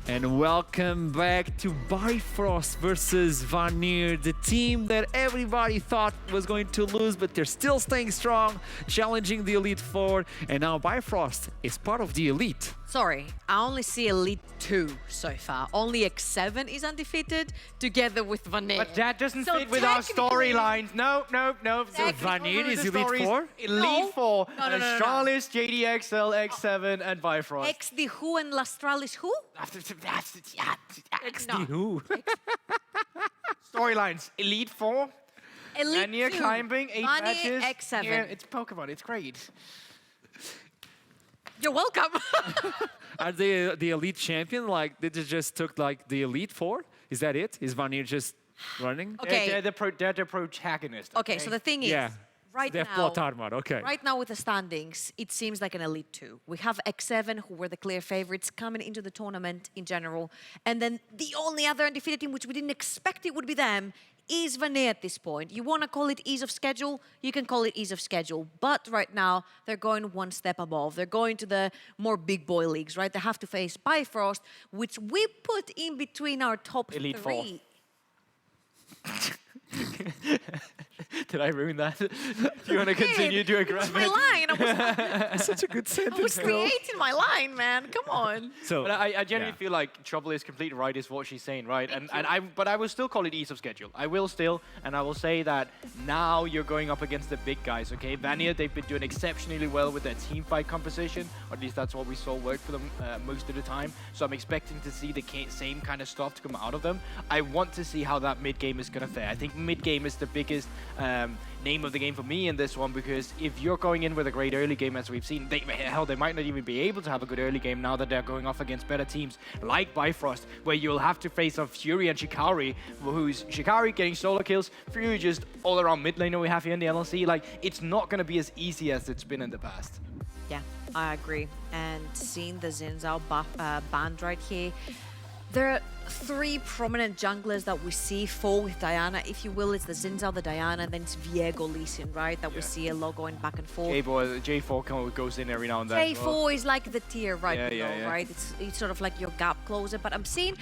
And welcome back to Bifrost versus Vanir, the team that everybody thought was going to lose, but they're still staying strong, challenging the Elite Four. And now Bifrost is part of the Elite. Sorry, I only see Elite 2 so far. Only X7 is undefeated together with Vanir. But that doesn't So fit with our technically- storylines. No. So Vanir is Elite Four? Elite Four. No. Charles, JDXL, X7, and Bifrost. XD who and Lastralis who? XD who? Storylines. Elite Four. Elite Vanir 2. climbing, 8 Vanir, matches. X7. Yeah, it's Pokemon. It's great. You're welcome. Are they the Elite champion? Like, they just took like the Elite Four? Is that it? Is Vanir just running? Okay. They're the protagonist. Okay, so the thing is, Yeah. right They have now, plot armor, okay. right now with the standings, it seems like an Elite 2. We have X7, who were the clear favorites coming into the tournament in general. And then the only other undefeated team, which we didn't expect it would be them, is Vanir at this point. You want to call it ease of schedule, you can call it ease of schedule. But right now, they're going one step above. They're going to the more big boy leagues, right? They have to face Bifrost, which we put in between our top Elite three. Did I ruin that? Do you want to continue to It was aggress my line. Such a good I sentence. was creating my line, man. Come on. So, But I genuinely yeah. feel like Trouble is completely right, is what she's saying, right? But I will still call it ease of schedule. I will still, and I will say that now you're going up against the big guys, okay? Vanir, they've been doing exceptionally well with their team fight composition, or at least that's what we saw work for them most of the time. So I'm expecting to see the same kind of stuff to come out of them. I want to see how that mid game is going to fare. I think mid game is the biggest name of the game for me in this one, because if you're going in with a great early game, as we've seen, they might not even be able to have a good early game now that they're going off against better teams like Bifrost, where you'll have to face off Fury and Shikari, who's Shikari getting solo kills, Fury just all around mid laner we have here in the NLC. Like, it's not going to be as easy as it's been in the past. Yeah, I agree. And seeing the Xin Zhao band right here, there are three prominent junglers that we see, four with Diana, if you will. It's the Xin Zhao, the Diana, and then it's Viego Lee Sin, right? That we see a lot going back and forth. J4 goes in every now and then. J4 is like the tier right below, yeah. right? It's sort of like your gap closer. But I'm seeing,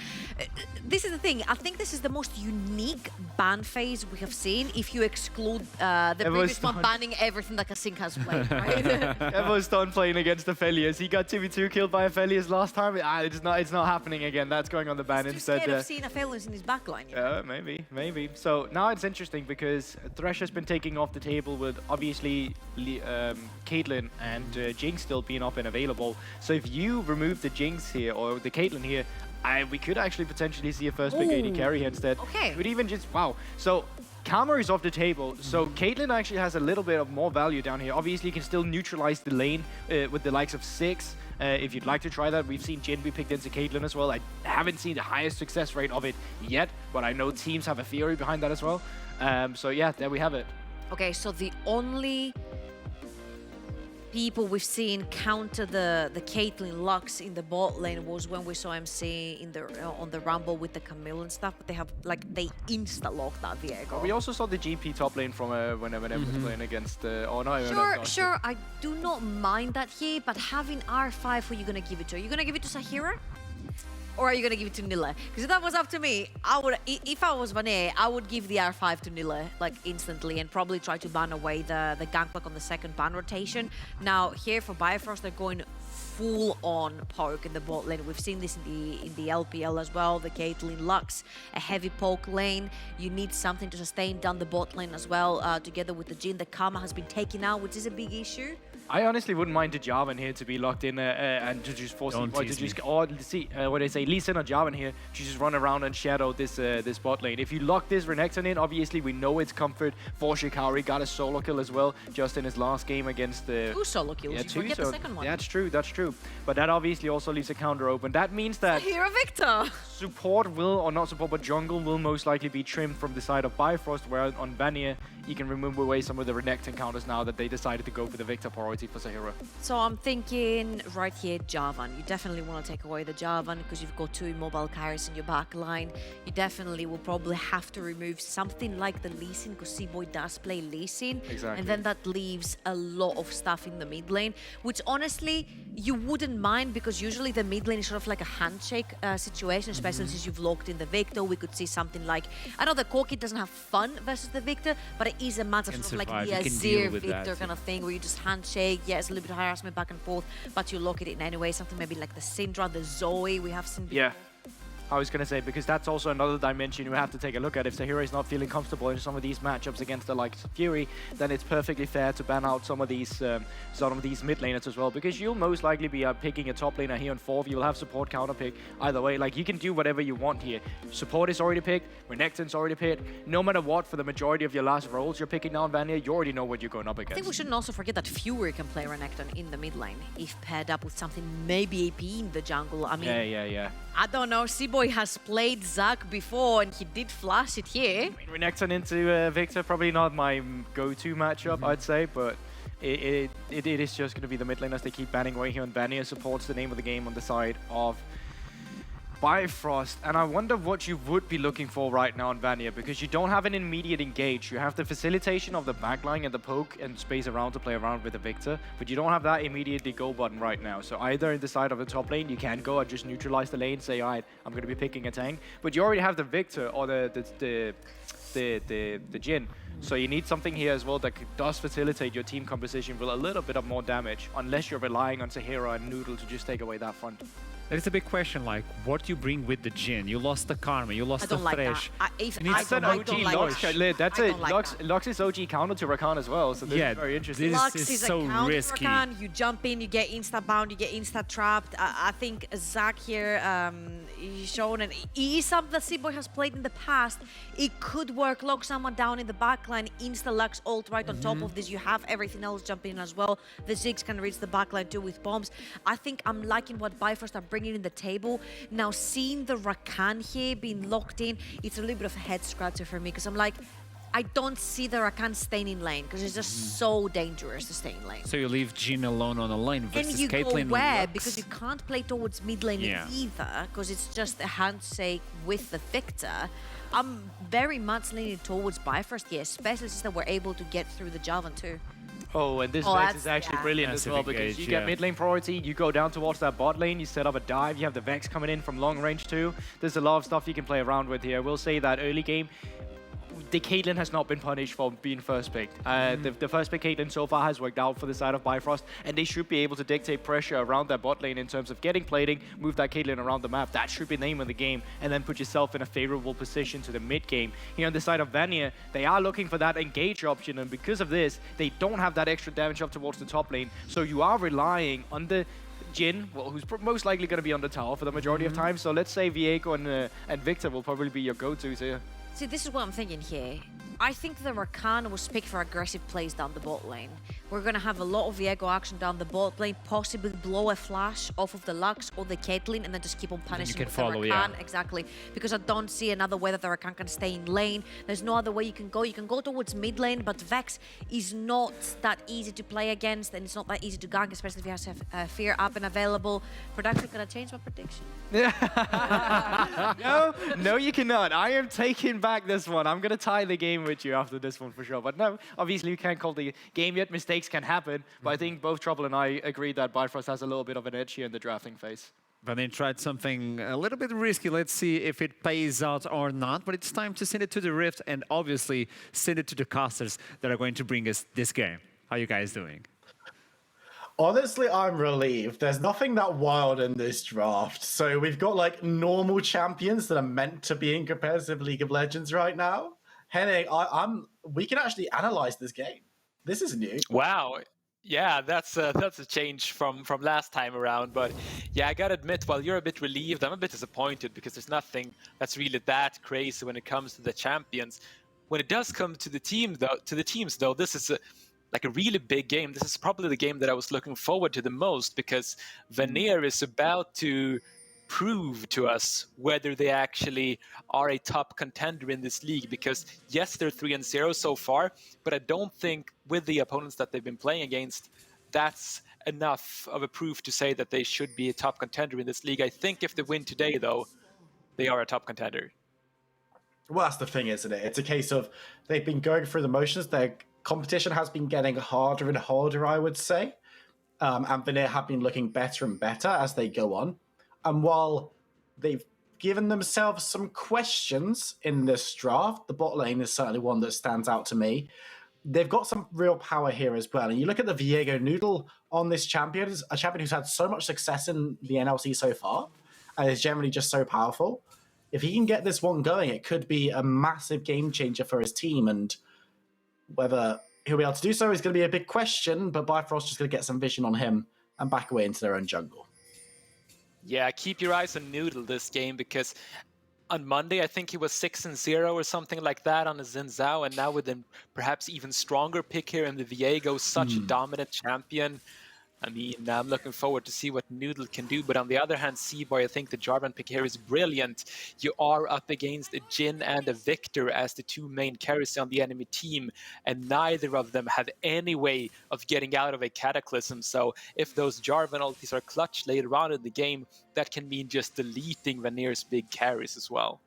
this is the thing, I think this is the most unique ban phase we have seen, if you exclude the previous one banning everything that Kasink has played, right? Everyone's done playing against Aphelios. He got 2v2 killed by Aphelios last time. It's not happening again. That's going on the ban Too instead. scared of seeing Aphelios in his backline. You know? Maybe. So now it's interesting because Thresh has been taking off the table with obviously Caitlyn and Jinx still being up and available. So if you remove the Jinx here or the Caitlyn here, we could actually potentially see a first pick AD carry here instead. Okay. Could even just, wow. So Karma is off the table, so Caitlyn actually has a little bit of more value down here. Obviously, you can still neutralize the lane with the likes of Six. If you'd like to try that, we've seen Jhin be picked into Caitlyn as well. I haven't seen the highest success rate of it yet, but I know teams have a theory behind that as well. So yeah, there we have it. Okay, so the only people we've seen counter the Caitlyn Lux in the bot lane was when we saw MC in the on the Rumble with the Camille and stuff, but they insta-locked that Viego. We also saw the GP top lane from whenever was playing against Sure, I do not mind that here, but having R5, who are you gonna give it to? Are you gonna give it to Sahira? Or are you gonna give it to Nilla? Because if that was up to me, if I was Vanir, I would give the R5 to Nilla, like instantly, and probably try to ban away the Gangplank on the second ban rotation. Now here for Bifrost, they're going full on poke in the bot lane. We've seen this in the LPL as well. The Caitlyn Lux, a heavy poke lane. You need something to sustain down the bot lane as well. Together with the Jhin, the Karma has been taken out, which is a big issue. I honestly wouldn't mind the Jarvan here to be locked in and to just force Don't what they say, Lee Sin or Jarvan here to just run around and shadow this bot lane. If you lock this Renekton in, obviously we know it's comfort for Shikari. Got a solo kill as well just in his last game against the... Two solo kills, you forget the second one. Yeah, that's true. But that obviously also leaves a counter open. That means that... Hero Victor! Support will, or not support, but jungle will most likely be trimmed from the side of Bifrost, where on Vanir, you can remove away some of the Renekton counters now that they decided to go for the Victor priority for Sahira. So I'm thinking right here, Jarvan. You definitely want to take away the Jarvan because you've got two immobile carries in your back line. You definitely will probably have to remove something like the Lee Sin, because C-Boy does play Lee Sin. Exactly. And then that leaves a lot of stuff in the mid lane, which honestly, you wouldn't mind, because usually the mid lane is sort of like a handshake situation, especially since you've locked in the Victor. We could see something like, I know the Corki doesn't have fun versus the Victor, but it is a matter of sort of like the Azir Victor kind of thing, where you just handshake. Yeah, it's a little bit of harassment back and forth, but you lock it in anyway. Something maybe like the Syndra, the Zoe we have seen before. Yeah. I was going to say, because that's also another dimension you have to take a look at. If Sahira is not feeling comfortable in some of these matchups against the likes of Fury, then it's perfectly fair to ban out some of these mid laners as well, because you'll most likely be picking a top laner here on 4th. You'll have support counter pick either way. Like, you can do whatever you want here. Support is already picked, Renekton's already picked. No matter what, for the majority of your last roles you're picking down Vanir, you already know what you're going up against. I think we shouldn't also forget that Fury can play Renekton in the mid lane if paired up with something, maybe AP in the jungle. I mean, yeah. I don't know. C-Boy has played Zac before, and he did flash it here. I mean, Renekton into Victor, probably not my go-to matchup, I'd say, but it is just going to be the mid laners they keep banning away here, and Vanir supports the name of the game on the side of Bifrost. And I wonder what you would be looking for right now on Vanir, because you don't have an immediate engage. You have the facilitation of the backline and the poke and space around to play around with the Victor, but you don't have that immediately go button right now. So either in the side of the top lane, you can go and just neutralize the lane, say, all right, I'm going to be picking a tank, but you already have the Victor or the Jhin. So you need something here as well that does facilitate your team composition with a little bit of more damage, unless you're relying on Sahira and Noodle to just take away that front. It's a big question, like, what you bring with the Jhin? You lost the Karma, you lost the Thresh. That's an OG Lux. That's it. Lux is OG counter to Rakan as well, so this is very interesting. Lux is so risky. Rakan, you jump in, you get insta-bound, you get insta-trapped. I think Zac here, he's shown, and he is something that C-Boy has played in the past. It could work, lock someone down in the backline, insta-Lux ult right on top of this. You have everything else jumping in as well. The Ziggs can reach the backline too with bombs. I think I'm liking what Bifrost are bringing in the table. Now, seeing the Rakan here being locked in, it's a little bit of a head scratcher for me, because I'm like, I don't see the Rakan staying in lane, because it's just so dangerous to stay in lane. So you leave Jhin alone on the lane versus and you Caitlyn go where? Lux. Because you can't play towards mid lane either, because it's just a handshake with the Victor. I'm very much leaning towards Bifrost here, especially since that we're able to get through the Javan too. Oh, and this Vex is actually brilliant as well, because you get mid lane priority, you go down towards that bot lane, you set up a dive, you have the Vex coming in from long range too. There's a lot of stuff you can play around with here. We'll say that early game, the Caitlyn has not been punished for being first picked. The first pick Caitlyn so far has worked out for the side of Bifrost, and they should be able to dictate pressure around that bot lane in terms of getting plating, move that Caitlyn around the map. That should be the name of the game, and then put yourself in a favorable position to the mid game. Here on the side of Vanir, they are looking for that engage option, and because of this, they don't have that extra damage up towards the top lane. So you are relying on the Jhin, well, who's most likely going to be on the tower for the majority of time. So let's say Viego and Victor will probably be your go-tos here. See, this is what I'm thinking here. I think the Rakan was picked for aggressive plays down the bot lane. We're going to have a lot of Viego action down the bot lane, possibly blow a flash off of the Lux or the Caitlyn, and then just keep on punishing with the Rakan. Exactly. Because I don't see another way that the Rakan can stay in lane. There's no other way you can go. You can go towards mid lane, but Vex is not that easy to play against, and it's not that easy to gank, especially if you have Fear up and available. Production, can I change my prediction? No, you cannot. I am taking back this one. I'm going to tie the game with you after this one for sure. But no, obviously you can't call the game yet. Mistakes can happen. But I think both Trouble and I agree that Bifrost has a little bit of an edge here in the drafting phase. But they tried something a little bit risky. Let's see if it pays out or not. But it's time to send it to the Rift and obviously send it to the casters that are going to bring us this game. How are you guys doing? Honestly, I'm relieved. There's nothing that wild in this draft. So we've got like normal champions that are meant to be in competitive League of Legends right now. Henning, we can actually analyze this game. This is new. Wow. Yeah, that's a change from last time around. But yeah, I gotta admit, while you're a bit relieved, I'm a bit disappointed because there's nothing that's really that crazy when it comes to the champions. When it does come to the teams, though, this is like a really big game. This is probably the game that I was looking forward to the most, because Vanir is about to prove to us whether they actually are a top contender in this league. Because yes, they're 3-0 so far, but I don't think with the opponents that they've been playing against, that's enough of a proof to say that they should be a top contender in this league. I think if they win today, though, they are a top contender. Well, that's the thing, isn't it? It's a case of they've been going through the motions. Their competition has been getting harder and harder, I would say. and Vanir have been looking better and better as they go on. And while they've given themselves some questions in this draft, the bot lane is certainly one that stands out to me. They've got some real power here as well. And you look at the Viego Noodle on this champion, it's a champion who's had so much success in the NLC so far, and is generally just so powerful. If he can get this one going, it could be a massive game changer for his team. And whether he'll be able to do so is going to be a big question, but Bifrost is going to get some vision on him and back away into their own jungle. Yeah, keep your eyes on Noodle this game, because on Monday, I think he was 6-0 or something like that on a Xin Zhao, and now with a perhaps even stronger pick here in the Viego, such a dominant champion. I mean, I'm looking forward to see what Noodle can do. But on the other hand, Seaboy, I think the Jarvan pick here is brilliant. You are up against a Jhin and a Victor as the two main carries on the enemy team, and neither of them have any way of getting out of a Cataclysm. So if those Jarvan ultis are clutch later on in the game, that can mean just deleting Vanir's big carries as well.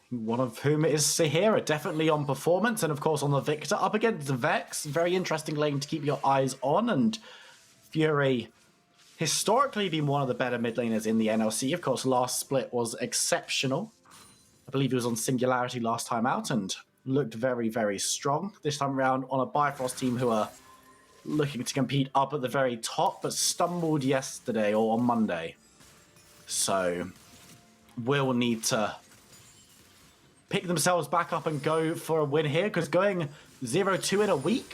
One of whom is Sahira, definitely on performance, and of course on the Victor. Up against the Vex, very interesting lane to keep your eyes on, and Fury historically been one of the better mid laners in the NLC. Of course, last split was exceptional. I believe he was on Singularity last time out and looked very, very strong. This time around on a Bifrost team who are looking to compete up at the very top, but stumbled yesterday or on Monday. So will need to pick themselves back up and go for a win here, because going 0-2 in a week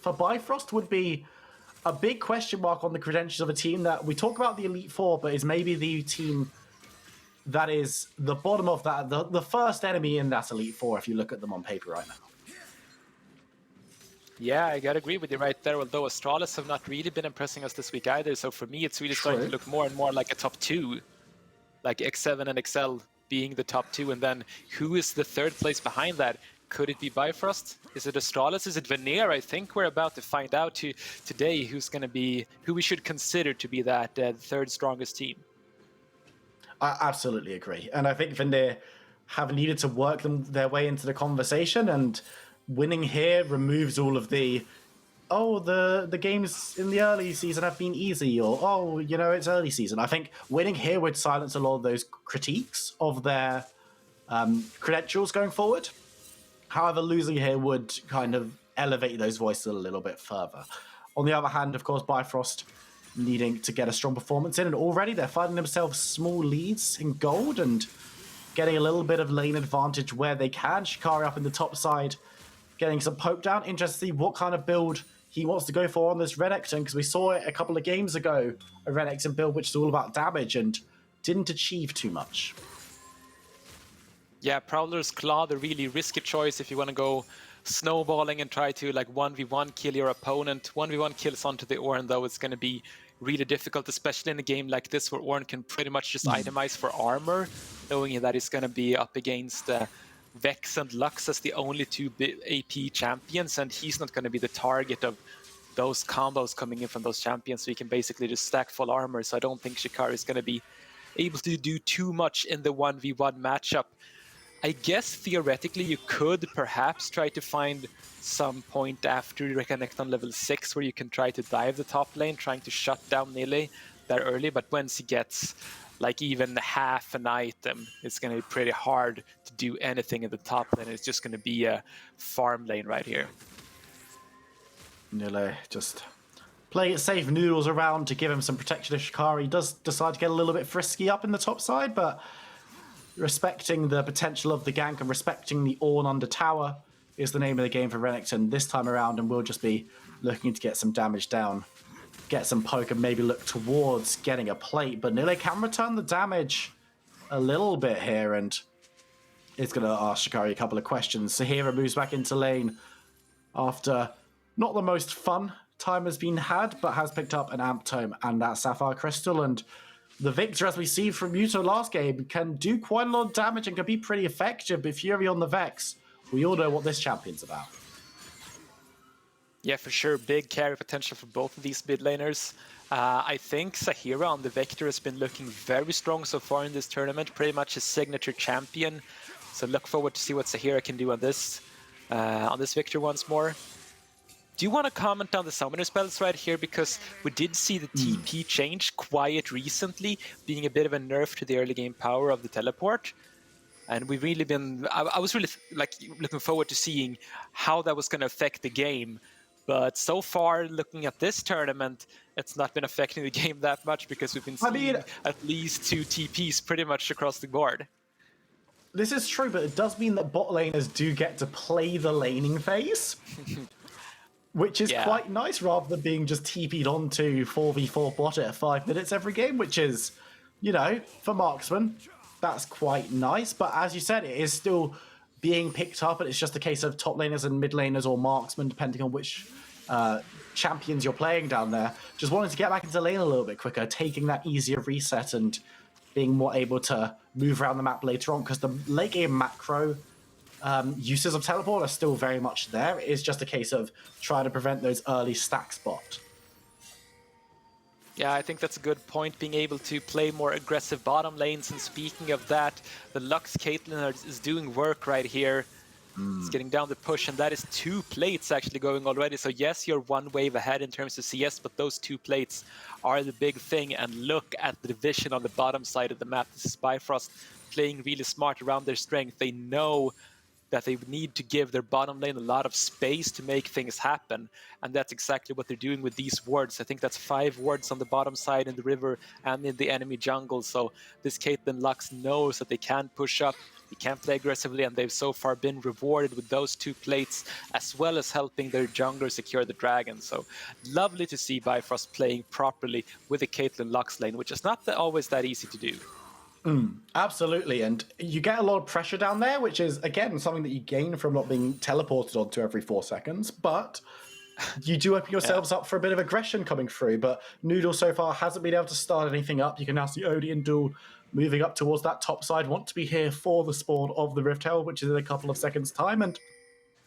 for Bifrost would be a big question mark on the credentials of a team that we talk about the Elite Four, but is maybe the team that is the bottom of that, the first enemy in that Elite Four, if you look at them on paper right now. Yeah, I gotta agree with you right there, although Astralis have not really been impressing us this week either, so for me it's really starting to look more and more like a top two, like X7 and XL being the top two, and then who is the third place behind that? Could it be Bifrost? Is it Astralis? Is it Vanir? I think we're about to find out today who's going to be, who we should consider to be that third strongest team. I absolutely agree. And I think Vanir have needed to work their way into the conversation, and winning here removes all of the, oh, the games in the early season have been easy, or, oh, you know, it's early season. I think winning here would silence a lot of those critiques of their credentials going forward. However, losing here would kind of elevate those voices a little bit further. On the other hand, of course, Bifrost needing to get a strong performance in, and already they're finding themselves small leads in gold and getting a little bit of lane advantage where they can. Shikari up in the top side, getting some poke down. Interesting to see what kind of build he wants to go for on this Renekton, because we saw it a couple of games ago, a Renekton build which is all about damage and didn't achieve too much. Yeah, Prowler's Claw, the really risky choice if you want to go snowballing and try to like 1v1 kill your opponent. 1v1 kills onto the Ornn, though, it's going to be really difficult, especially in a game like this where Ornn can pretty much just itemize for armor, knowing that he's going to be up against Vex and Lux as the only two AP champions, and he's not going to be the target of those combos coming in from those champions, so he can basically just stack full armor. So I don't think Shikari is going to be able to do too much in the 1v1 matchup. I guess theoretically you could perhaps try to find some point after you reconnect on level 6 where you can try to dive the top lane, trying to shut down Nile there early, but once he gets like even half an item, it's going to be pretty hard to do anything in the top lane. It's just going to be a farm lane right here. Nile just playing it safe, Noodles around to give him some protection if Shikari does decide to get a little bit frisky up in the top side, but respecting the potential of the gank and respecting the Ornn under tower is the name of the game for Renekton this time around, and we'll just be looking to get some damage down, get some poke, and maybe look towards getting a plate. But Nile can return the damage a little bit here, and it's going to ask Shikari a couple of questions. Sahira moves back into lane after not the most fun time has been had, but has picked up an Amp Tome and that Sapphire Crystal, and the Victor, as we see from Muto last game, can do quite a lot of damage and can be pretty effective. But Fury on the Vex, we all know what this champion's about. Yeah, for sure. Big carry potential for both of these mid laners. I think Sahira on the Vector has been looking very strong so far in this tournament, pretty much his signature champion. So look forward to see what Sahira can do on this Victor once more. Do you want to comment on the summoner spells right here? Because we did see the TP change quite recently, being a bit of a nerf to the early game power of the teleport. And we've really been, I was really like looking forward to seeing how that was going to affect the game. But so far, looking at this tournament, it's not been affecting the game that much because we've been seeing at least 2 TPs pretty much across the board. This is true, but it does mean that bot laners do get to play the laning phase. Which is quite nice, rather than being just TP'd onto 4v4 bot at 5 minutes every game, which is, you know, for marksman, that's quite nice. But as you said, it is still being picked up, and it's just a case of top laners and mid laners or marksmen, depending on which champions you're playing down there, just wanting to get back into lane a little bit quicker, taking that easier reset and being more able to move around the map later on, because the late game macro uses of teleport are still very much there. It is just a case of trying to prevent those early stack spot. Yeah, I think that's a good point, being able to play more aggressive bottom lanes. And speaking of that, the Lux Caitlyn is doing work right here. It's getting down the push, and that is 2 plates actually going already. So yes, you're 1 wave ahead in terms of CS, but those 2 plates are the big thing. And look at the division on the bottom side of the map. This is Bifrost playing really smart around their strength. They know that they need to give their bottom lane a lot of space to make things happen. And that's exactly what they're doing with these wards. I think that's 5 wards on the bottom side in the river and in the enemy jungle. So this Caitlyn Lux knows that they can push up, they can play aggressively, and they've so far been rewarded with those 2 plates, as well as helping their jungler secure the dragon. So lovely to see Bifrost playing properly with the Caitlyn Lux lane, which is not always that easy to do. Absolutely, and you get a lot of pressure down there, which is, again, something that you gain from not being teleported onto every 4 seconds, but you do open yourselves up for a bit of aggression coming through. But Noodle so far hasn't been able to start anything up. You can now see Odie and Duel moving up towards that top side, want to be here for the spawn of the Rift Herald, which is in a couple of seconds' time, and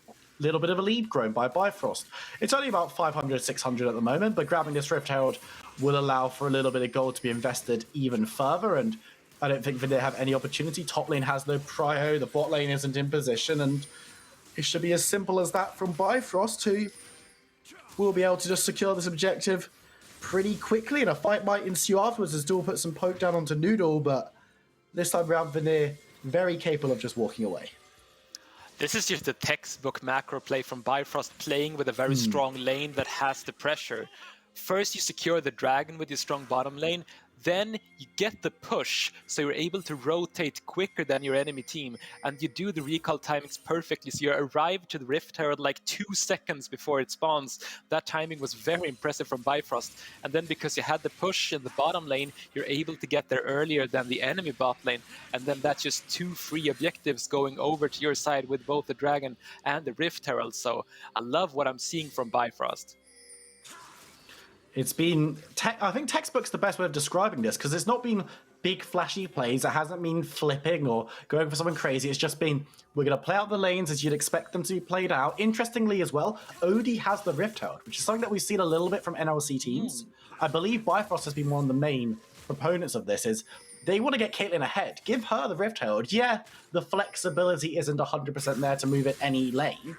a little bit of a lead grown by Bifrost. It's only about 500, 600 at the moment, but grabbing this Rift Herald will allow for a little bit of gold to be invested even further, and I don't think Vanir have any opportunity. Top lane has no prio, the bot lane isn't in position, and it should be as simple as that from Bifrost, who will be able to just secure this objective pretty quickly, and a fight might ensue afterwards as Duel puts some poke down onto Noodle, but this time around Vanir very capable of just walking away. This is just a textbook macro play from Bifrost, playing with a very strong lane that has the pressure. First, you secure the dragon with your strong bottom lane. Then you get the push, so you're able to rotate quicker than your enemy team, and you do the recall timings perfectly, so you arrive to the Rift Herald like 2 seconds before it spawns. That timing was very impressive from Bifrost, and then because you had the push in the bottom lane, you're able to get there earlier than the enemy bot lane, and then that's just 2 free objectives going over to your side with both the Dragon and the Rift Herald. So I love what I'm seeing from Bifrost. It's been, I think textbook's the best way of describing this, because it's not been big flashy plays. It hasn't been flipping or going for something crazy. It's just been, we're going to play out the lanes as you'd expect them to be played out. Interestingly as well, Odie has the Rift Herald, which is something that we've seen a little bit from NLC teams. I believe Bifrost has been one of the main proponents of this, is they want to get Caitlyn ahead. Give her the Rift Herald. Yeah, the flexibility isn't 100% there to move it any lane,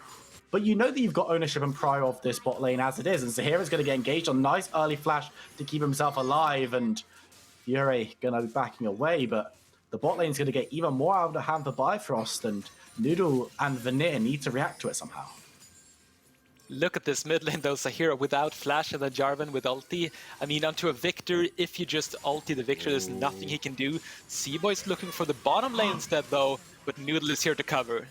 but you know that you've got ownership and prio of this bot lane as it is, and Zahira's going to get engaged on nice early flash to keep himself alive, and Fury going to be backing away, but the bot lane's going to get even more out of the hand for Bifrost, and Noodle and Vanir need to react to it somehow. Look at this mid lane though, Zahira without flash and then Jarvan with ulti. I mean, onto a Victor, if you just ulti the Victor, there's nothing he can do. C-Boy's looking for the bottom lane instead though, but Noodle is here to cover.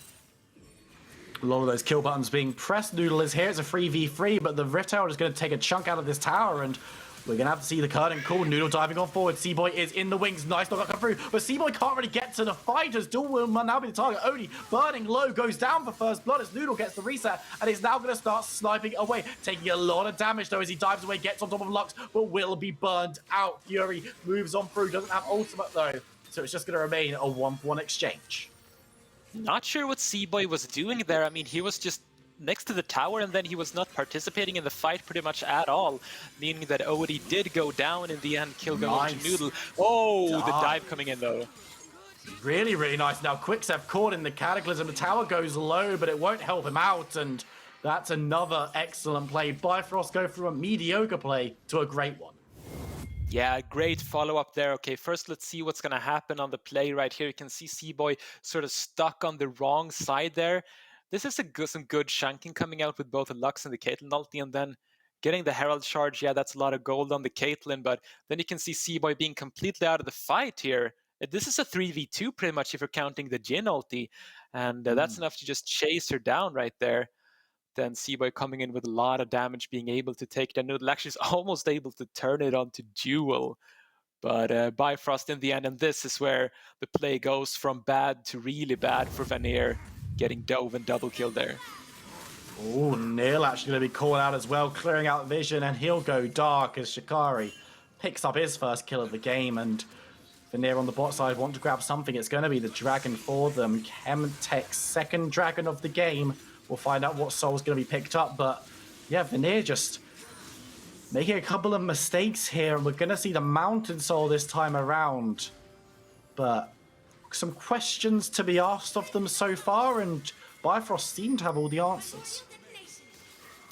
A lot of those kill buttons being pressed. Noodle is here. It's a 3v3, but the Rift Herald is going to take a chunk out of this tower, and we're going to have to see the curtain call. Noodle diving on forward. C-Boy is in the wings. Nice knock come through, but C-Boy can't really get to the fight as Duel will now be the target. Odie burning low, goes down for first blood as Noodle gets the reset, and is now going to start sniping away, taking a lot of damage though as he dives away, gets on top of Lux, but will be burned out. Fury moves on through, doesn't have ultimate though, so it's just going to remain a 1-for-1 exchange. Not sure what C-Boy was doing there. I mean, he was just next to the tower, and then he was not participating in the fight pretty much at all, meaning that Odie did go down in the end, kill going to Noodle. Oh, the dive coming in though. Really, really nice. Now Quickstep caught in the Cataclysm. The tower goes low, but it won't help him out, and That's another excellent play. Bifrost go from a mediocre play to a great one. Yeah, great follow-up there. Okay, first let's see what's going to happen on the play right here. You can see C-Boy sort of stuck on the wrong side there. This is some good chunking coming out with both the Lux and the Caitlyn ulti, and then getting the Herald charge. Yeah, that's a lot of gold on the Caitlyn, but then you can see C-Boy being completely out of the fight here. This is a 3v2 pretty much if you're counting the Jhin ulti, and that's enough to just chase her down right there. Then C-Boy coming in with a lot of damage, being able to take the Noodle. Actually, is almost able to turn it onto Jewel. But Bifrost in the end, and this is where the play goes from bad to really bad for Vanir, getting dove and double kill there. Oh, Neil actually going to be called out as well, clearing out vision, and he'll go dark as Shikari picks up his first kill of the game, and Vanir on the bot side want to grab something. It's going to be the dragon for them. Chemtech's second dragon of the game. We'll find out what soul's going to be picked up, but yeah, Vanir just making a couple of mistakes here, and we're going to see the Mountain Soul this time around. But some questions to be asked of them so far, and Bifrost seem to have all the answers.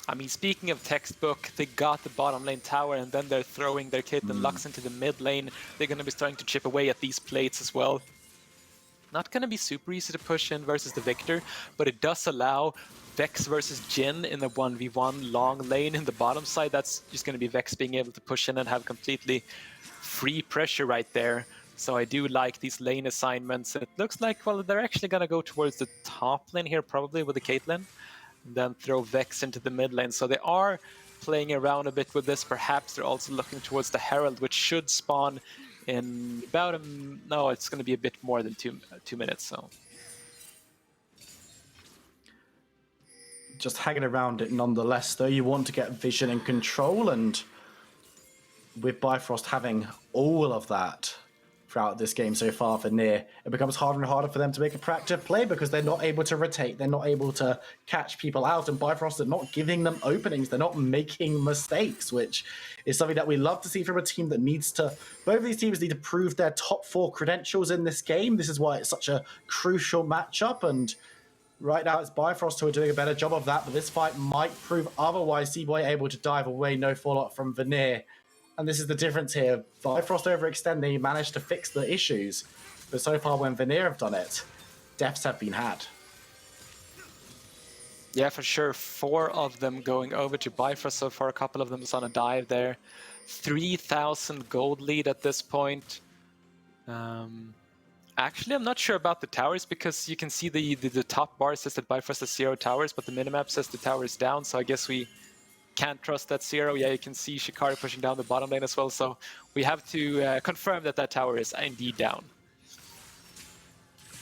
I mean, speaking of textbook, they got the bottom lane tower, and then they're throwing their Caitlyn Lux into the mid lane. They're going to be starting to chip away at these plates as well. Not going to be super easy to push in versus the Victor, but it does allow Vex versus Jhin in the 1v1 long lane in the bottom side. That's just going to be Vex being able to push in and have completely free pressure right there. So I do like these lane assignments. It looks like, well, they're actually going to go towards the top lane here, probably with the Caitlyn, and then throw Vex into the mid lane. So they are playing around a bit with this. Perhaps they're also looking towards the Herald, which should spawn in about no, it's going to be a bit more than two minutes. So just hanging around it nonetheless, though. You want to get vision and control, and with Bifrost having all of that throughout this game so far for Vanir, it becomes harder and harder for them to make a proactive play because they're not able to rotate, they're not able to catch people out, and Bifrost are not giving them openings, they're not making mistakes, which is something that we love to see from a team that needs to, both of these teams need to prove their top 4 credentials in this game. This is why it's such a crucial matchup, and right now it's Bifrost who are doing a better job of that, but this fight might prove otherwise. C-Boy able to dive away, no fallout from Vanir. And this is the difference here. Bifrost overextending, managed to fix the issues. But so far when Vanir have done it, deaths have been had. yeah, for sure. 4 of them going over to Bifrost so far. A couple of them is on a dive there. 3,000 gold lead at this point. Actually, I'm not sure about the towers because you can see the top bar says that Bifrost has 0 towers, but the minimap says the tower is down. So I guess we can't trust that 0. Yeah, you can see Shikari pushing down the bottom lane as well. So we have to confirm that that tower is indeed down.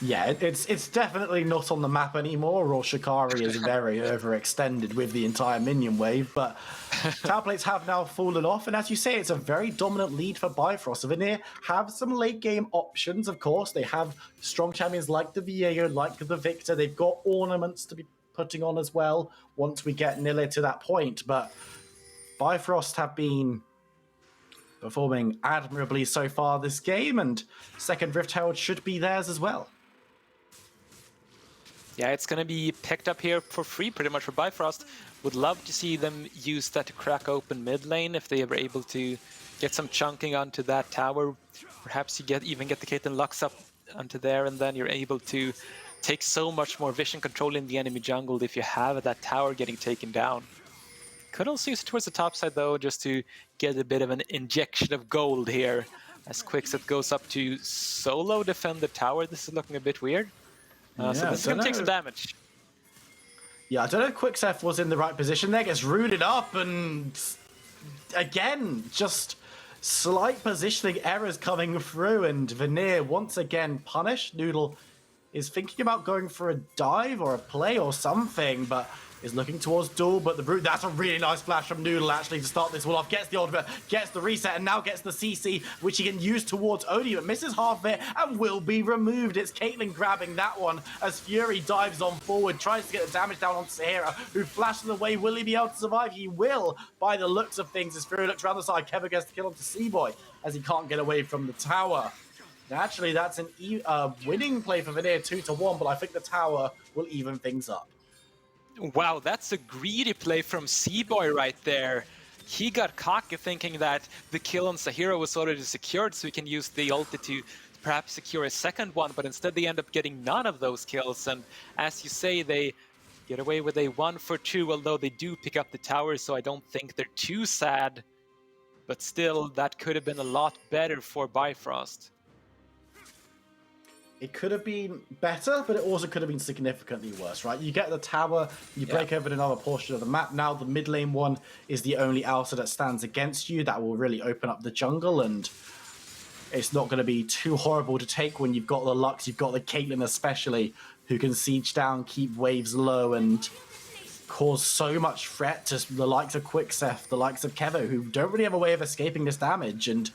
Yeah, it's definitely not on the map anymore, or Shikari is very overextended with the entire minion wave, but tower plates have now fallen off, and as you say, it's a very dominant lead for Bifrost. Vanir have some late game options, of course. They have strong champions like the Viego, like the Victor. They've got ornaments to be putting on as well once we get nearly to that point, but Bifrost have been performing admirably so far this game, and second Rift Herald should be theirs as well. Yeah, it's going to be picked up here for free pretty much for Bifrost. Would love to see them use that to crack open mid lane if they were able to get some chunking onto that tower. Perhaps you even get the Caitlyn Lux up onto there, and then you're able to take so much more vision control in the enemy jungle if you have that tower getting taken down. Could also use it towards the top side though, just to get a bit of an injection of gold here. As Quickset goes up to solo defend the tower, this is looking a bit weird. So this is going to take some damage. Yeah, I don't know if Quickset was in the right position there, gets rooted up, and again, just slight positioning errors coming through, and Vanir once again punished. Noodle is thinking about going for a dive or a play or something, but is looking towards duel, but the root, that's a really nice flash from Noodle actually to start this one off. Gets the ultimate, gets the reset, and now gets the CC, which he can use towards Odie, but misses half it and will be removed. It's Caitlyn grabbing that one as Fury dives on forward, tries to get the damage down on Sahara, who flashes away. Will he be able to survive? He will, by the looks of things, as Fury looks around the side. Kevin gets the kill onto C-Boy as he can't get away from the tower. Actually, that's an winning play for Vanir, 2-1, but I think the tower will even things up. Wow, that's a greedy play from C-Boy right there. He got cocky thinking that the kill on Sahira was already secured, so he can use the ulti to perhaps secure a second one, but instead they end up getting none of those kills. And as you say, they get away with a 1 for 2, although they do pick up the tower, so I don't think they're too sad. But still, that could have been a lot better for Bifrost. It could have been better, but it also could have been significantly worse, right? You get the tower, you break open another portion of the map. Now the mid lane one is the only alpha that stands against you. That will really open up the jungle, and it's not going to be too horrible to take when you've got the Lux, you've got the Caitlyn especially, who can siege down, keep waves low, and cause so much threat to the likes of Quickseth, the likes of Kevo, who don't really have a way of escaping this damage. And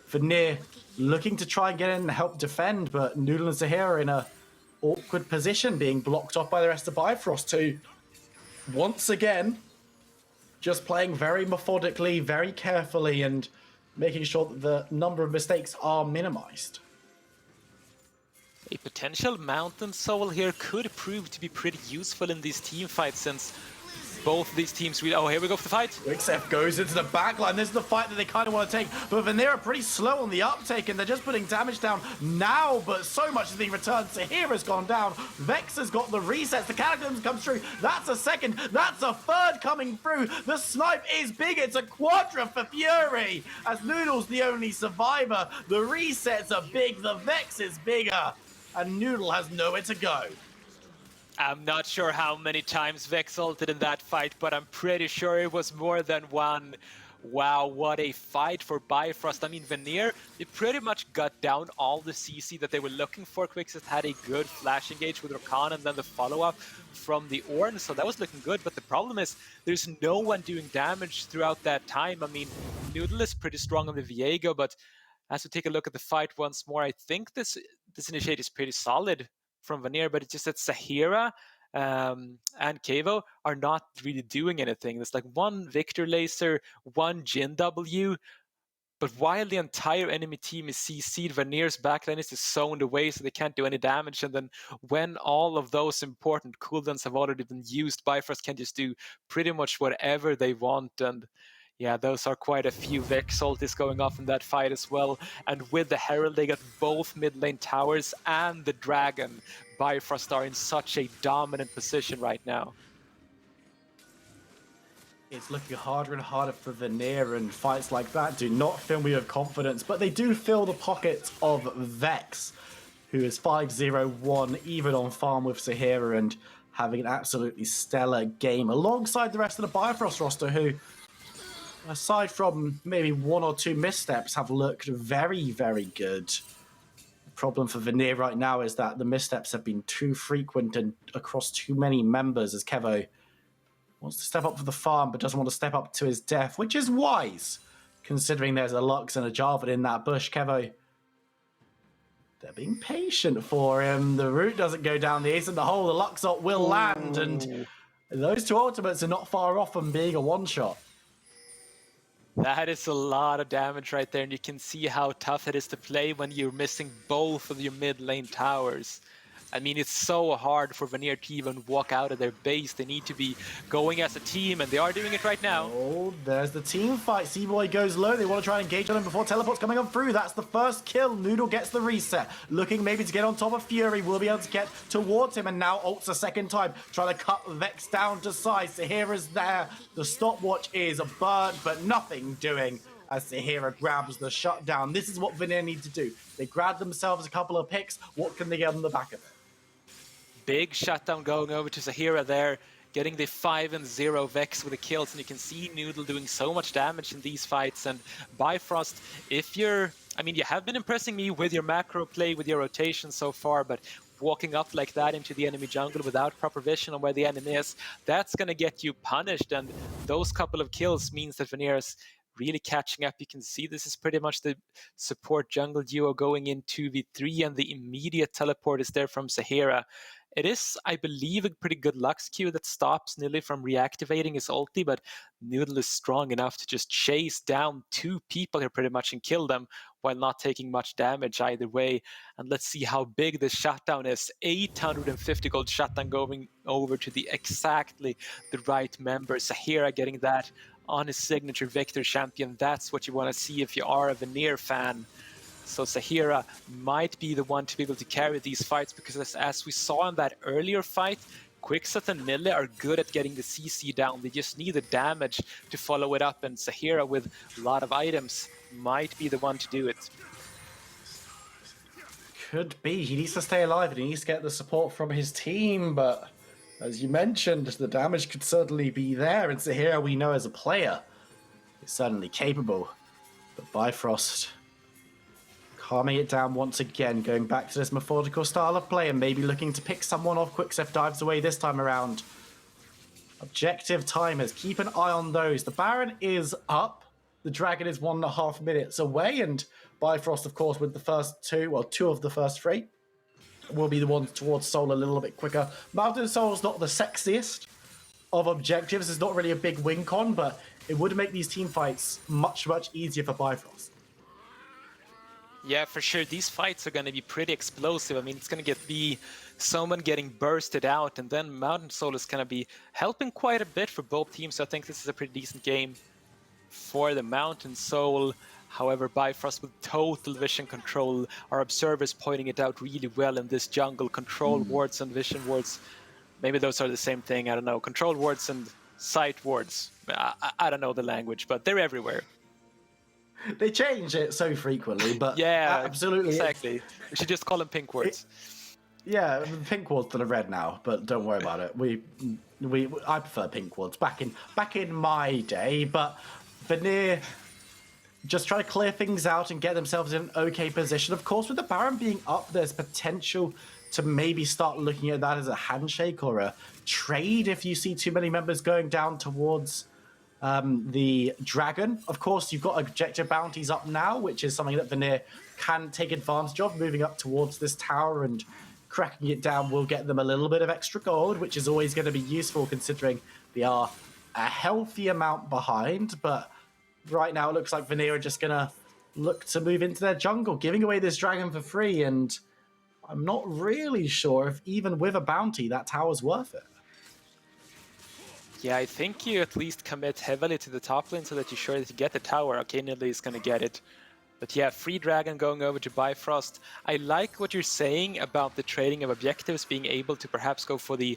Vanir looking to try and get in and help defend, but Noodle and Sahira are in a awkward position, being blocked off by the rest of Bifrost, who, once again, just playing very methodically, very carefully, and making sure that the number of mistakes are minimized. A potential Mountain Soul here could prove to be pretty useful in these team fights, since both these teams really... Oh, here we go for the fight. Quickseth goes into the backline. This is the fight that they kind of want to take, but Vanir are pretty slow on the uptake, and they're just putting damage down now, but so much is being returned. Sahira's gone down. Vex has got the resets. The Cataclysms comes through. That's a second. That's a third coming through. The snipe is big. It's a quadra for Fury, as Noodle's the only survivor. The resets are big. The Vex is bigger, and Noodle has nowhere to go. I'm not sure how many times Vex ulted in that fight, but I'm pretty sure it was more than one. Wow, what a fight for Bifrost. I mean, Vanir, they pretty much got down all the CC that they were looking for. Quickseth had a good flash engage with Rakan and then the follow-up from the Ornn, so that was looking good. But the problem is there's no one doing damage throughout that time. I mean, Noodle is pretty strong on the Viego, but as we take a look at the fight once more, I think this initiate is pretty solid from Vanir, but it's just that Sahira and Kevo are not really doing anything. There's like one Victor Laser, one Jin W, but while the entire enemy team is CC'd, Vanir's backline is just zoned away, so they can't do any damage. And then when all of those important cooldowns have already been used, Bifrost can just do pretty much whatever they want. And yeah, those are quite a few Vex ultis going off in that fight as well. And with the Herald, they got both mid lane towers and the Dragon. Bifrost are in such a dominant position right now. It's looking harder and harder for Vanir, and fights like that do not fill me with confidence, but they do fill the pockets of Vex, who is 5-0-1 even on farm with Sahira and having an absolutely stellar game alongside the rest of the Bifrost roster, who, aside from maybe one or two missteps, have looked very, very good. The problem for Vanir right now is that the missteps have been too frequent and across too many members, as Kevo wants to step up for the farm but doesn't want to step up to his death, which is wise, considering there's a Lux and a Jarvan in that bush. Kevo, they're being patient for him. The root doesn't go down the ace in the hole. The Lux ult will land, and those two ultimates are not far off from being a one-shot. That is a lot of damage right there, and you can see how tough it is to play when you're missing both of your mid lane towers. I mean, it's so hard for Vanir to even walk out of their base. They need to be going as a team, and they are doing it right now. Oh, there's the team fight. C-Boy goes low. They want to try and engage on him before teleport's coming on through. That's the first kill. Noodle gets the reset. Looking maybe to get on top of Fury. Will be able to get towards him, and now ults a second time. Trying to cut Vex down to size. Sahira's there. The stopwatch is burnt, but nothing doing as Sahira grabs the shutdown. This is what Vanir need to do. They grab themselves a couple of picks. What can they get on the back of it? Big shutdown going over to Sahira there, getting the 5-0 Vex with the kills, and you can see Noodle doing so much damage in these fights. And Bifrost, if you're... I mean, you have been impressing me with your macro play, with your rotation so far, but walking up like that into the enemy jungle without proper vision on where the enemy is, that's going to get you punished. And those couple of kills means that Vanir is really catching up. You can see this is pretty much the support jungle duo going into V3, and the immediate teleport is there from Sahira. It is, I believe, a pretty good Lux Q that stops Nilly from reactivating his ulti, but Noodle is strong enough to just chase down 2 people here pretty much and kill them while not taking much damage either way. And let's see how big this shutdown is. 850 gold shutdown going over to the exactly the right member. Zahira getting that on his signature Victor champion. That's what you want to see if you are a Vanir fan. So Zahira might be the one to be able to carry these fights, because as we saw in that earlier fight, Quickset and Nille are good at getting the CC down. They just need the damage to follow it up, and Zahira with a lot of items might be the one to do it. Could be. He needs to stay alive and he needs to get the support from his team, but as you mentioned, the damage could certainly be there, and Zahira we know as a player is certainly capable. But Bifrost calming it down once again, going back to this methodical style of play and maybe looking to pick someone off. Quickset dives away this time around. Objective timers, keep an eye on those. The Baron is up. The Dragon is 1.5 minutes away, and Bifrost, of course, with the first two of the first 3, will be the ones towards Soul a little bit quicker. Mountain Soul's not the sexiest of objectives. It's not really a big win con, but it would make these team fights much, much easier for Bifrost. Yeah, for sure. These fights are going to be pretty explosive. I mean, it's going to be someone getting bursted out, and then Mountain Soul is going to be helping quite a bit for both teams. So I think this is a pretty decent game for the Mountain Soul. However, Bifrost with total vision control. Our observers pointing it out really well in this jungle. Control wards and vision wards. Maybe those are the same thing. I don't know. Control wards and sight wards. I don't know the language, but they're everywhere. They change it so frequently, but yeah, absolutely. Exactly. We should just call them pink words. Yeah, pink words that are red now, but don't worry about it. I prefer pink words back in my day, but Vanir just try to clear things out and get themselves in an okay position. Of course, with the Baron being up, there's potential to maybe start looking at that as a handshake or a trade if you see too many members going down towards the Dragon. Of course, you've got objective bounties up now, which is something that Vanir can take advantage of. Moving up towards this tower and cracking it down will get them a little bit of extra gold, which is always going to be useful considering they are a healthy amount behind. But right now it looks like Vanir are just going to look to move into their jungle, giving away this Dragon for free, and I'm not really sure if even with a bounty that tower's worth it. Yeah, I think you at least commit heavily to the top lane so that you're sure that you get the tower. Okay, Nidley is going to get it. But yeah, free Dragon going over to Bifrost. I like what you're saying about the trading of objectives, being able to perhaps go for the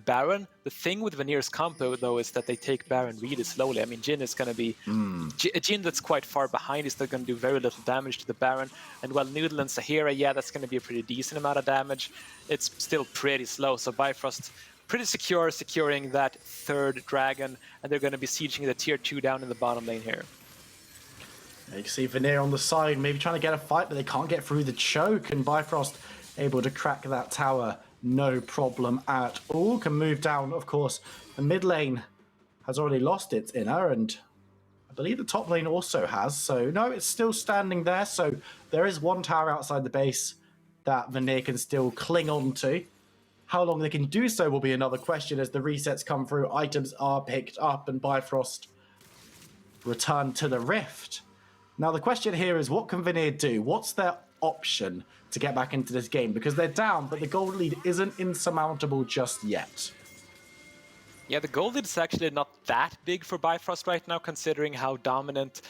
Baron. The thing with Vanir's combo, though, is that they take Baron really slowly. I mean, Jhin is going to be... Jhin that's quite far behind is still going to do very little damage to the Baron. And while Noodle and Zahira, yeah, that's going to be a pretty decent amount of damage. It's still pretty slow, so Bifrost... pretty secure, securing that 3rd Dragon, and they're going to be sieging the tier 2 down in the bottom lane here. You can see Vanir on the side, maybe trying to get a fight, but they can't get through the choke, and Bifrost able to crack that tower, no problem at all. Can move down, of course. The mid lane has already lost its inner, and I believe the top lane also has, so no, it's still standing there, so there is one tower outside the base that Vanir can still cling on to. How long they can do so will be another question as the resets come through, items are picked up, and Bifrost return to the Rift. Now the question here is, what can Vanir do? What's their option to get back into this game? Because they're down, but the gold lead isn't insurmountable just yet. Yeah, the gold lead is actually not that big for Bifrost right now, considering how dominant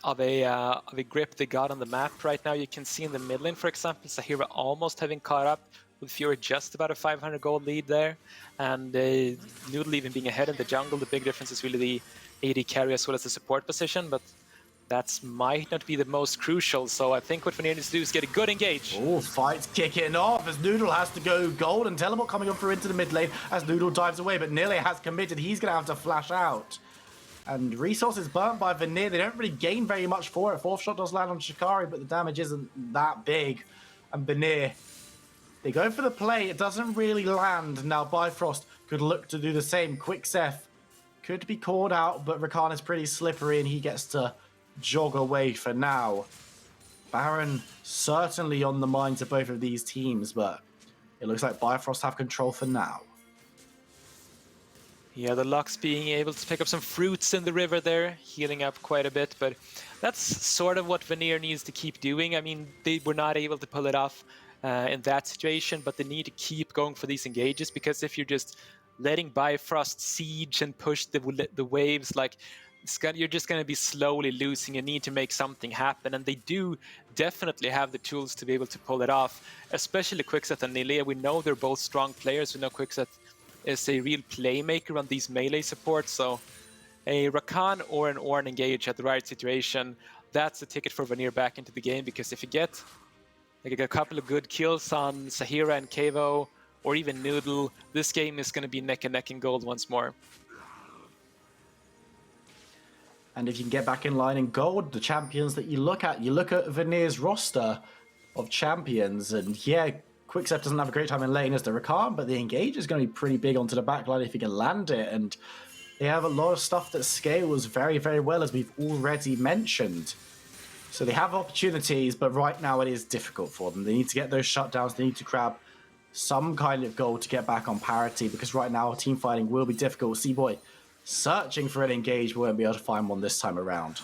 of a grip they got on the map right now. You can see in the mid lane, for example, Zahira almost having caught up with Fury, just about a 500 gold lead there, and Noodle even being ahead in the jungle. The big difference is really the AD carry as well as the support position, but that might not be the most crucial. So I think what Vanir needs to do is get a good engage. Oh, fight's kicking off as Noodle has to go gold, and Teleport coming up through into the mid lane as Noodle dives away, but Nile has committed. He's going to have to flash out. And resources burnt by Vanir. They don't really gain very much for it. 4th shot does land on Shikari, but the damage isn't that big. And Vanir, they go for the play. It doesn't really land. Now Bifrost could look to do the same. Quickseth could be called out, but Rakan is pretty slippery and he gets to jog away for now. Baron certainly on the minds of both of these teams, but it looks like Bifrost have control for now. Yeah, the Lux being able to pick up some fruits in the river there, healing up quite a bit, but that's sort of what Vanir needs to keep doing. I mean, they were not able to pull it off in that situation, but they need to keep going for these engages, because if you're just letting Bifrost siege and push the waves, like, you're just going to be slowly losing. You need to make something happen, and they do definitely have the tools to be able to pull it off, especially Quickset and Nilia. We know they're both strong players. We know Quickset is a real playmaker on these melee supports, so a Rakan or an Ornn engage at the right situation, that's the ticket for Vanir back into the game, because if you get like a couple of good kills on Sahira and Kevo, or even Noodle, this game is going to be neck and neck in gold once more. And if you can get back in line in gold, the champions that you look at Vanir's roster of champions, and yeah, Quickstep doesn't have a great time in lane as the Rakan, but the engage is going to be pretty big onto the backline if he can land it, and they have a lot of stuff that scales very, very well, as we've already mentioned. So they have opportunities, but right now it is difficult for them. They need to get those shutdowns, they need to grab some kind of goal to get back on parity, because right now team fighting will be difficult. C-Boy searching for an engage, but won't be able to find one this time around.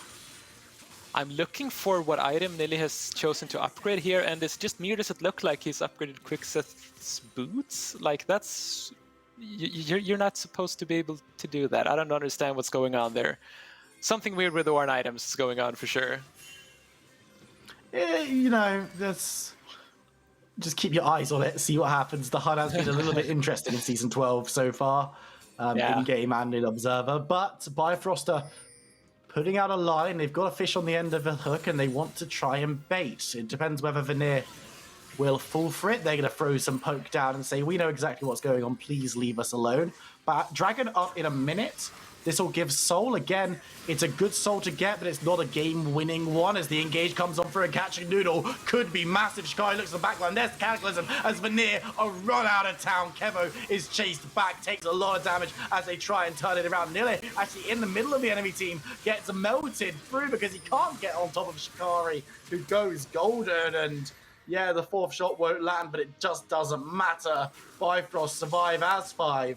I'm looking for what item Nili has chosen to upgrade here, and it's just me, or does it look like he's upgraded Quickset's boots? Like, that's... You're not supposed to be able to do that. I don't understand what's going on there. Something weird with the Ornn items is going on for sure. Yeah, you know, that's... Just keep your eyes on it, see what happens. The HUD has been a little bit interesting in Season 12 so far, in-game and in Observer, but Bifrost are putting out a line. They've got a fish on the end of a hook, and they want to try and bait. It depends whether Vanir will fall for it. They're going to throw some poke down and say, we know exactly what's going on, please leave us alone. But Dragon up in a minute. This will give Soul. Again, it's a good Soul to get, but it's not a game-winning one, as the engage comes on for a catching Noodle. Could be massive. Shikari looks at the backline. There's the Cataclysm as Vanir are run out of town. Kevo is chased back, takes a lot of damage as they try and turn it around. Nile, actually in the middle of the enemy team, gets melted through because he can't get on top of Shikari, who goes golden. And yeah, the fourth shot won't land, but it just doesn't matter. Bifrost survive as 5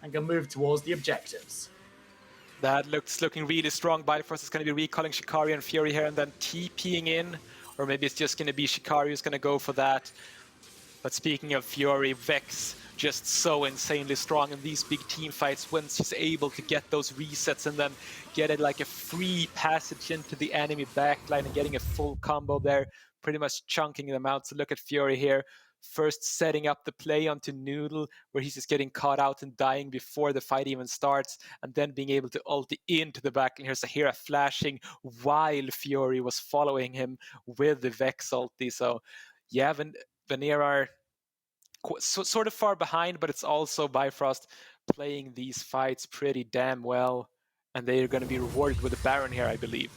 and can move towards the objectives. That looking really strong. Bifrost is going to be recalling Shikari and Fury here and then TPing in. Or maybe it's just going to be Shikari who's going to go for that. But speaking of Fury, Vex just so insanely strong in these big team fights when she's able to get those resets and then get it like a free passage into the enemy backline and getting a full combo there, pretty much chunking them out. So look at Fury here. First setting up the play onto Noodle, where he's just getting caught out and dying before the fight even starts, and then being able to ulti into the back. And here's Sahira flashing while Fury was following him with the Vex ulti. So yeah, Vanir are sort of far behind, but it's also Bifrost playing these fights pretty damn well, and they are going to be rewarded with a Baron here, I believe.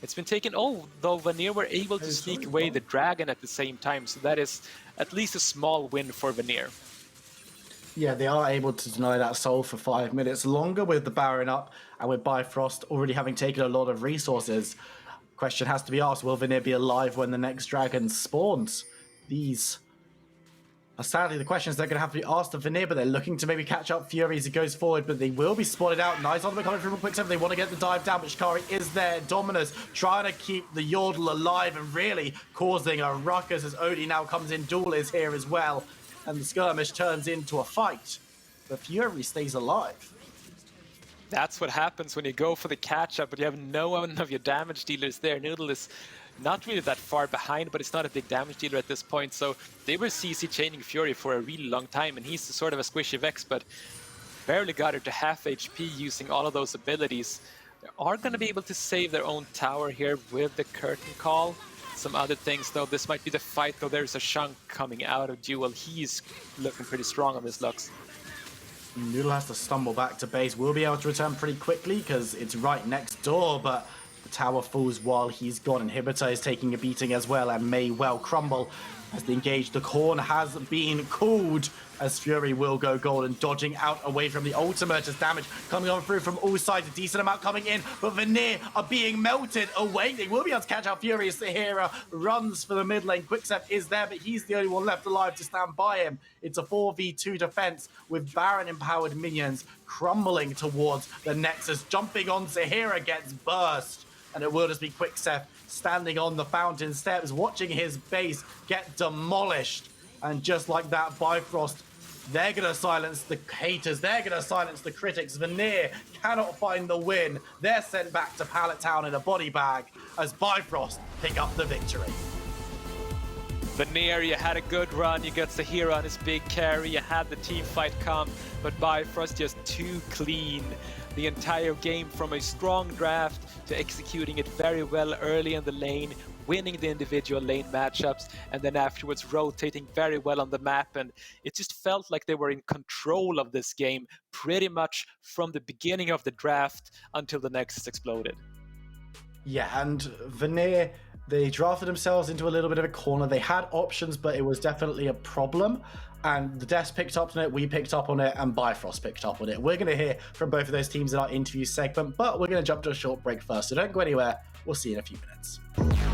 It's been taken, though Vanir were able to sneak away the Dragon at the same time, so that is at least a small win for Vanir. Yeah, they are able to deny that Soul for 5 minutes longer with the Baron up, and with Bifrost already having taken a lot of resources. Question has to be asked, will Vanir be alive when the next Dragon spawns? These are sadly the questions that are going to have to be asked of Vanir, but they're looking to maybe catch up Fury as he goes forward, but they will be spotted out. Nice on the coming from a quick 7. They want to get the dive down, but Shikari is there. Dominus trying to keep the Yordle alive and really causing a ruckus as Odie now comes in. Duel is here as well, and the skirmish turns into a fight, but Fury stays alive. That's what happens when you go for the catch-up, but you have no one of your damage dealers there. Noodle is not really that far behind, but it's not a big damage dealer at this point, so they were CC chaining Fury for a really long time, and he's sort of a squishy Vex, but barely got her to half HP using all of those abilities. They are going to be able to save their own tower here with the curtain call. Some other things, though, this might be the fight, though there's a Shunk coming out of Duel. He's looking pretty strong on this Lux. Noodle has to stumble back to base. We'll be able to return pretty quickly because it's right next door, but the tower falls while he's gone. Inhibitor is taking a beating as well and may well crumble as they engage. The corn has been called as Fury will go golden, dodging out away from the ultimate as damage coming on through from all sides, a decent amount coming in, but Vanir are being melted away. They will be able to catch out Fury as Sahira runs for the mid lane. Quickstep is there, but he's the only one left alive to stand by him. It's a 4v2 defense with Baron empowered minions crumbling towards the Nexus. Jumping on Sahira gets burst, and it will just be Quickstep standing on the fountain steps, watching his base get demolished. And just like that, Bifrost, they're going to silence the haters. They're going to silence the critics. Vanir cannot find the win. They're sent back to Pallet Town in a body bag as Bifrost pick up the victory. Vanir, you had a good run. You got Sahira on his big carry. You had the team fight come, but Bifrost just too clean. The entire game, from a strong draft to executing it very well early in the lane, winning the individual lane matchups, and then afterwards rotating very well on the map. And it just felt like they were in control of this game pretty much from the beginning of the draft until the Nexus exploded. Yeah, and Vanir, they drafted themselves into a little bit of a corner. They had options, but it was definitely a problem. And the Desk picked up on it, we picked up on it, and Bifrost picked up on it. We're going to hear from both of those teams in our interview segment, but we're going to jump to a short break first. So don't go anywhere. We'll see you in a few minutes.